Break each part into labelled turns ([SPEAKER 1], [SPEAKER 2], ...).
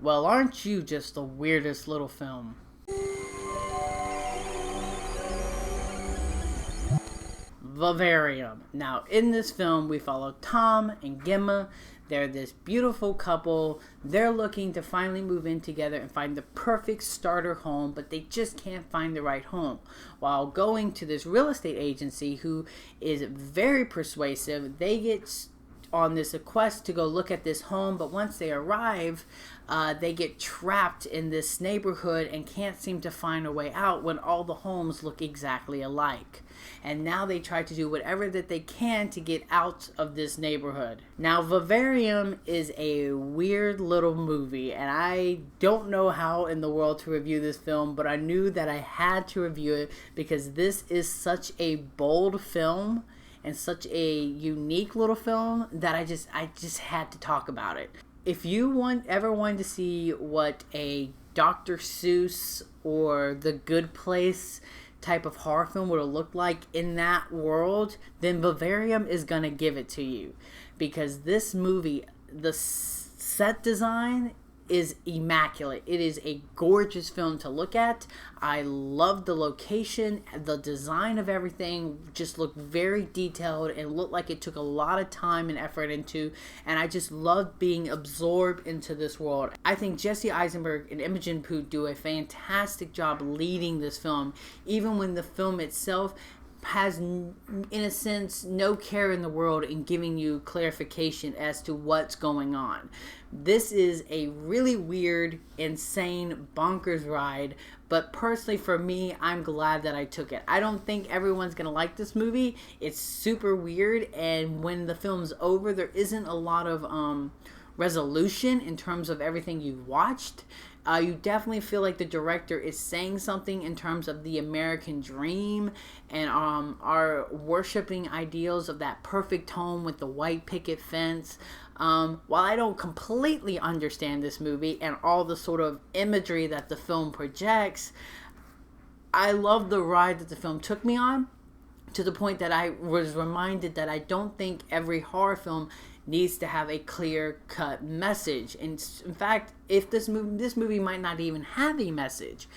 [SPEAKER 1] Well, aren't you just the weirdest little film? Vivarium. Now, in this film, we follow Tom and Gemma. They're this beautiful couple. They're looking to finally move in together and find the perfect starter home, but they just can't find the right home. While going to this real estate agency who is very persuasive, they get on this quest to go look at this home, but once they arrive, they get trapped in this neighborhood and can't seem to find a way out when all the homes look exactly alike. And now they try to do whatever that they can to get out of this neighborhood. Now, Vivarium is a weird little movie, and I don't know how in the world to review this film, but I knew that I had to review it because this is such a bold film and such a unique little film that I just had to talk about it. If you ever wanted to see what a Dr. Seuss or The Good Place type of horror film would have looked like in that world, then Vivarium is gonna give it to you, because this movie, the set design is immaculate. It is a gorgeous film to look at. I love the location, the design of everything just looked very detailed and looked like it took a lot of time and effort into, and I just loved being absorbed into this world. I think Jesse Eisenberg and Imogen Poots do a fantastic job leading this film, even when the film itself has, in a sense, no care in the world in giving you clarification as to what's going on. This is a really weird, insane, bonkers ride, but personally for me, I'm glad that I took it. I don't think everyone's gonna like this movie. It's super weird, and when the film's over, there isn't a lot of resolution in terms of everything you've watched. You definitely feel like the director is saying something in terms of the American dream and our worshiping ideals of that perfect home with the white picket fence. While I don't completely understand this movie and all the sort of imagery that the film projects, I love the ride that the film took me on, to the point that I was reminded that I don't think every horror film needs to have a clear-cut message. And in fact, if this movie might not even have a message.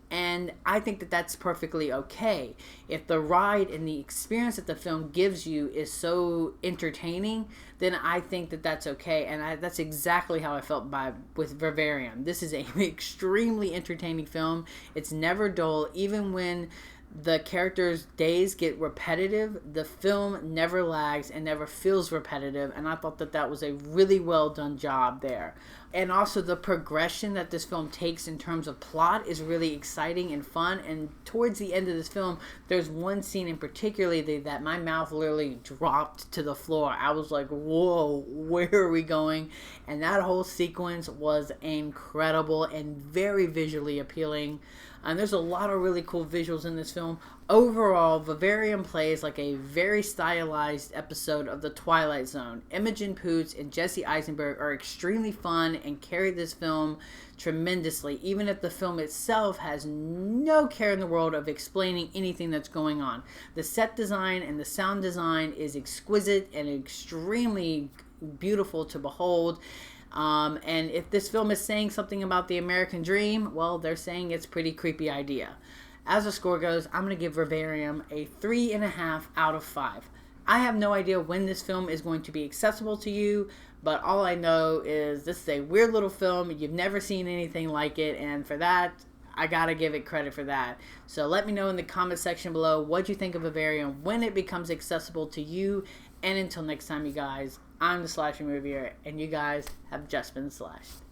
[SPEAKER 1] And I think that that's perfectly okay. If the ride and the experience that the film gives you is so entertaining, then I think that that's okay. And that's exactly how I felt with Vivarium. This is an extremely entertaining film. It's never dull. Even when the characters' days get repetitive, the film never lags and never feels repetitive, and I thought that that was a really well done job there. And also the progression that this film takes in terms of plot is really exciting and fun, and towards the end of this film, there's one scene in particular that my mouth literally dropped to the floor. I was like, whoa, where are we going? And that whole sequence was incredible and very visually appealing. And there's a lot of really cool visuals in this film. Overall, Vivarium plays like a very stylized episode of The Twilight Zone. Imogen Poots and Jesse Eisenberg are extremely fun and carry this film tremendously, even if the film itself has no care in the world of explaining anything that's going on. The set design and the sound design is exquisite and extremely beautiful to behold. And if this film is saying something about the American dream, well, they're saying it's a pretty creepy idea. As the score goes, I'm going to give Vivarium a 3.5 out of 5. I have no idea when this film is going to be accessible to you, but all I know is this is a weird little film. You've never seen anything like it, and for that, I gotta give it credit for that. So let me know in the comment section below what you think of Vivarium when it becomes accessible to you. And until next time, you guys, I'm the Slasher Movie, and you guys have just been slashed.